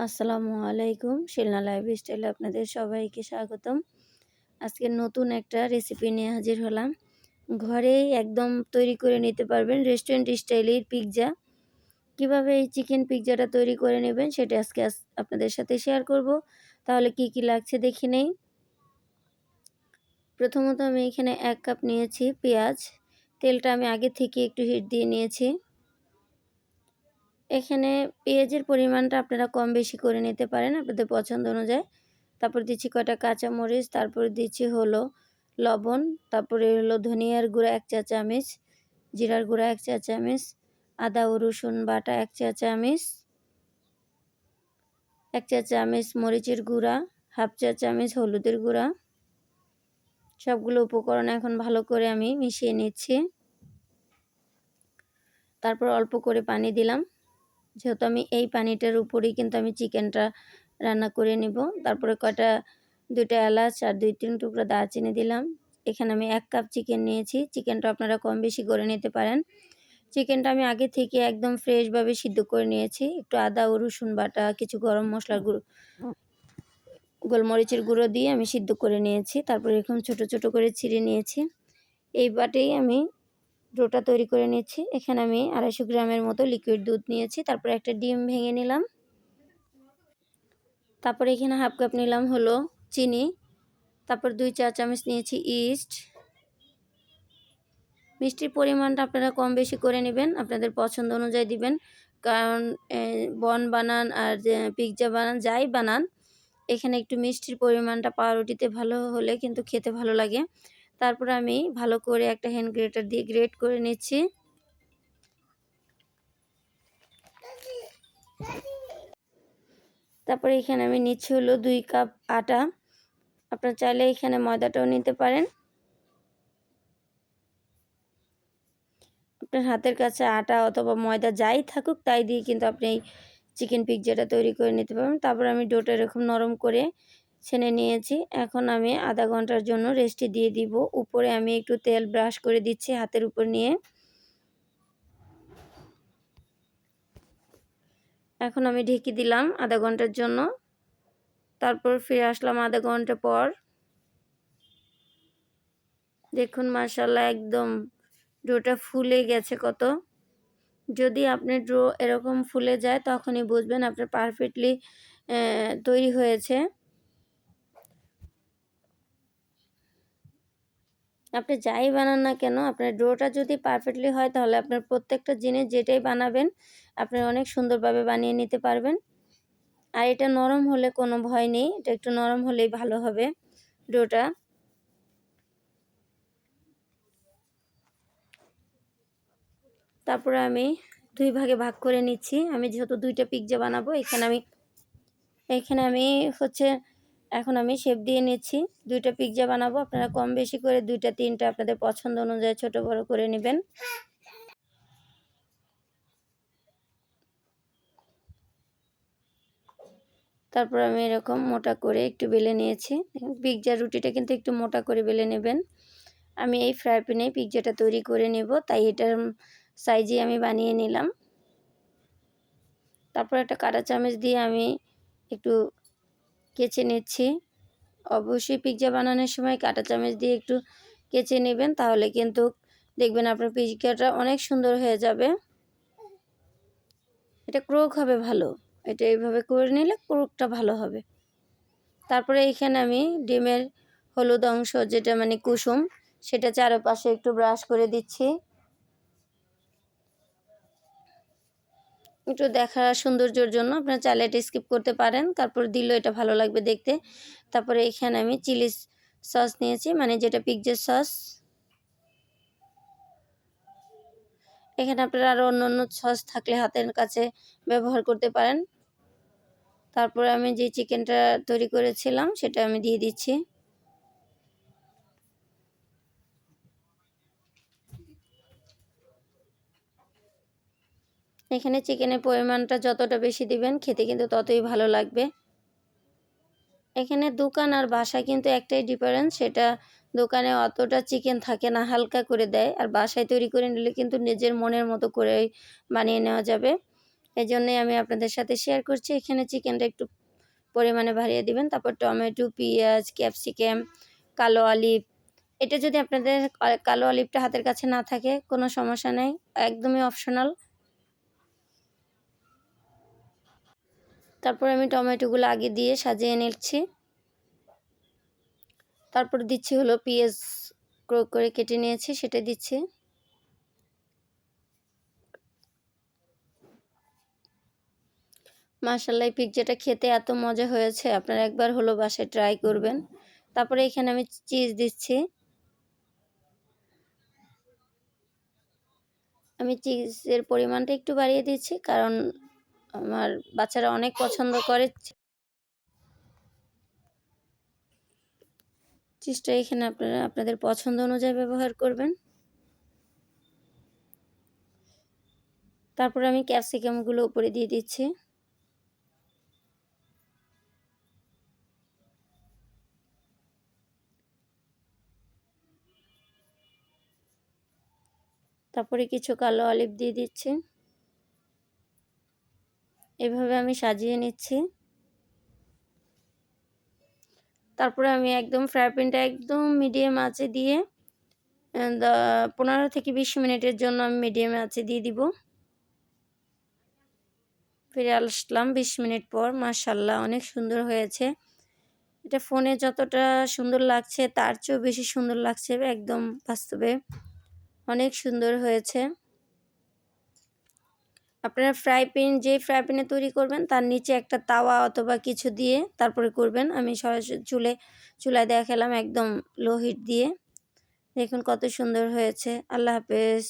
আসসালামু আলাইকুম। শিলনা লাইফস্টাইলে আপনাদের সবাইকে স্বাগতম। আজকে নতুন একটা রেসিপি নিয়ে হাজির হলাম। ঘরেই একদম তৈরি করে নিতে পারবেন রেস্টুরেন্ট স্টাইলের পিৎজা। কিভাবে এই চিকেন পিৎজাটা তৈরি করে নেবেন সেটা আজকে আপনাদের সাথে শেয়ার করব। তাহলে কি কি লাগছে দেখে নেই। প্রথমত আমি এখানে 1 কাপ নিয়েছি পেঁয়াজ। তেলটা আমি আগে থেকে একটু হিট দিয়ে নিয়েছি। এখানে পেঁয়াজের পরিমাণটা আপনারা কম বেশি করে নিতে পারেন আপনাদের পছন্দ অনুযায়ী। তারপর দিচ্ছি কয়টা কাঁচামরিচ, তারপরে দিচ্ছি হলো লবণ, তারপরে হলো ধনিয়ার গুঁড়া 1 চা চামচ, জিরার গুঁড়া 1 চা চামচ, আদা ও রসুন বাটা 1 চা চামচ, 1 চা চামচ মরিচের গুঁড়া, হাফ চা চামচ হলুদের গুঁড়া। সবগুলো উপকরণ এখন ভালো করে আমি মিশিয়ে নিচ্ছি। তারপর অল্প করে পানি দিলাম, যেহেতু আমি এই পানিটার উপরেই কিন্তু আমি চিকেনটা রান্না করে নিব। তারপরে দুইটা এলাচ আর 2-3 টুকরা দারচিনি দিলাম। এখানে আমি 1 কাপ চিকেন নিয়েছি। চিকেনটা আপনারা কম বেশি করে নিতে পারেন। চিকেনটা আমি আগে থেকে একদম ফ্রেশভাবে সিদ্ধ করে নিয়েছি। একটু আদা ও রসুন বাটা, কিছু গরম মশলার গুঁড়ো, গোলমরিচের গুঁড়ো দিয়ে আমি সিদ্ধ করে নিয়েছি। তারপরে এরকম ছোট ছোট করে ছিঁড়ে নিয়েছি। এই বাটেই আমি ডোটা তৈরি করে নিচ্ছি। এখানে আমি 250 গ্রামের মতো লিকুইড দুধ নিয়েছি। তারপরে একটা ডিম ভেঙে নিলাম। তারপরে এখানে হাফ কাপ নিলাম হলো চিনি। তারপর 2 চা চামচ নিয়েছি ইস্ট। মিষ্টির পরিমাণটা আপনারা কম বেশি করে নেবেন, আপনাদের পছন্দ অনুযায়ী দিবেন। কারণ বন বানান আর পিৎজা বানান যাই বানান, এখানে একটু মিষ্টির পরিমাণটা পাউরুটিতে ভালো হলে কিন্তু খেতে ভালো লাগে। তারপর আমি ভালো করে একটা হ্যান্ড গ্রেটার দিয়ে গ্রেট করে নিচ্ছি। তারপরে এখানে আমি নিচ্ছি হলো 2 কাপ আটা। আপনারা চাইলে এখানে ময়দাটাও নিতে পারেন। আপনার হাতের কাছে আটা অথবা ময়দা যাই থাকুক তাই দিয়ে কিন্তু আপনি এই চিকেন পিৎজাটা তৈরি করে নিতে পারবেন। তারপর আমি ডোটা এরকম নরম করে ছেনে নিয়েছি। এখন আমি আধা ঘন্টার জন্য রেস্টে দিয়ে দিব। উপরে আমি একটু তেল ব্রাশ করে দিচ্ছি হাতের উপর নিয়ে। এখন আমি ঢেকে দিলাম আধা ঘন্টার জন্য। তারপর ফিরে আসলাম আধা ঘন্টা পর। দেখুন মাশাআল্লাহ একদম ডোটা ফুলে গেছে কত। যদি আপনার ডো এরকম ফুলে যায় তখনই বুঝবেন আপনার পারফেক্টলি তৈরি হয়েছে। আপনি যাই বানান না কেন আপনার ডোটা যদি পারফেক্টলি হয় তাহলে আপনার প্রত্যেকটা জিনিস যেটাই বানাবেন আপনি অনেক সুন্দরভাবে বানিয়ে নিতে পারবেন। আর এটা নরম হলে কোনো ভয় নেই, এটা একটু নরম হলেই ভালো হবে ডোটা। তারপরে আমি 2 ভাগে ভাগ করে নিচ্ছি। আমি যেহেতু 2টা পিৎজা বানাবো এখানে আমি এখন আমি শেপ দিয়ে নিচ্ছি। 2টা পিৎজা বানাবো, আপনারা কম বেশি করে 2টা 3টা আপনাদের পছন্দ অনুযায়ী ছোট বড় করে নেবেন। তারপর আমি এরকম মোটা করে একটু বেলে নিয়েছি। পিৎজা রুটিটা কিন্তু একটু মোটা করে বেলে নেবেন। আমি এই ফ্রাই প্যানে পিৎজাটা তৈরি করে নেব, তাই এটার সাইজে আমি বানিয়ে নিলাম। তারপর একটা কাঁটা চামচ দিয়ে আমি একটু কেচে নিচ্ছি। অবশ্যই পিৎজা বানানোর সময় কাঁটা চামচ দিয়ে একটু কেচে নেবেন, তাহলে কিন্তু দেখবেন আপনার পিৎজাটা অনেক সুন্দর হয়ে যাবে। এটা ক্রোক হবে ভালো, এটা এইভাবে করে নিলে ক্রোকটা ভালো হবে। তারপরে এখানে আমি ডিমের হলুদ অংশ যেটা মানে কুসুম সেটা চারপাশে একটু ব্রাশ করে দিচ্ছি, একটু দেখার সৌন্দর্যের জন্য। আপনারা চাইলে এটা স্কিপ করতে পারেন, তারপর দিলেও এটা ভালো লাগবে দেখতে। তারপরে এখানে আমি চিলি সস নিয়েছি, মানে যেটা পিৎজার সস। এখানে আপনারা আরও অন্য সস থাকলে হাতের কাছে ব্যবহার করতে পারেন। তারপরে আমি যে চিকেনটা তৈরি করেছিলাম সেটা আমি দিয়ে দিচ্ছি। এখানে চিকেনের পরিমাণটা যতটা বেশি দিবেন খেতে কিন্তু ততই ভালো লাগবে। এখানে দোকান আর বাসায় কিন্তু একটাই ডিফারেন্স, সেটা দোকানে অতটা চিকেন থাকে না, হালকা করে দেয়। আর বাসায় তৈরি করে নিলে কিন্তু নিজের মনের মতো করে বানিয়ে নেওয়া যাবে। এজন্যই আমি আপনাদের সাথে শেয়ার করছি। এখানে চিকেনটা একটু পরিমাণে বাড়িয়ে দিবেন। তারপর টমেটো, পেঁয়াজ, ক্যাপসিকাম, কালো অলিভ। এটা যদি আপনাদের কালো অলিভটা হাতের কাছে না থাকে কোনো সমস্যা নেই, একদমই অপশনাল। তারপর আমি টমেটোগুলো আগে দিয়ে সাজিয়ে নিচ্ছি। তারপর দিচ্ছি হলো পেঁয়াজ করে কেটে নিয়েছি, সেটা দিচ্ছি। মাশাআল্লাহ, এই পিৎজাটা খেতে এত মজা হয়েছে, আপনারা একবার হলো বাসায় ট্রাই করবেন। তারপরে এখানে আমি চিজ দিচ্ছি। আমি চিজের পরিমাণটা একটু বাড়িয়ে দিচ্ছি, কারণ আমার বাচ্চারা অনেক পছন্দ করে। চিজটা এখানে আপনারা আপনাদের পছন্দ অনুযায়ী ব্যবহার করবেন। তারপরে আমি ক্যাপসিকামগুলো উপরে দিয়ে দিচ্ছি। তারপরে কিছু কালো অলিভ দিয়ে দিচ্ছি। এভাবে আমি সাজিয়ে নিচ্ছি। তারপরে আমি একদম ফ্রাই প্যানটা একদম মিডিয়াম আঁচে দিয়ে 15 থেকে 20 মিনিটের জন্য আমি মিডিয়াম আঁচে দিয়ে দিব। ফিরে আসলাম 20 মিনিট পর। মাশাআল্লাহ, অনেক সুন্দর হয়েছে। এটা ফোনে যতটা সুন্দর লাগছে তার চেয়েও বেশি সুন্দর লাগছে একদম বাস্তবে। অনেক সুন্দর হয়েছে। আপনারা যে ফ্রাই প্যানে তৈরি করবেন তার নিচে একটা তাওয়া অথবা কিছু দিয়ে তারপরে করবেন। আমি সরাসরি চুলায় দেখালাম একদম লো হিট দিয়ে। দেখুন কত সুন্দর হয়েছে। আল্লাহ হাফেজ।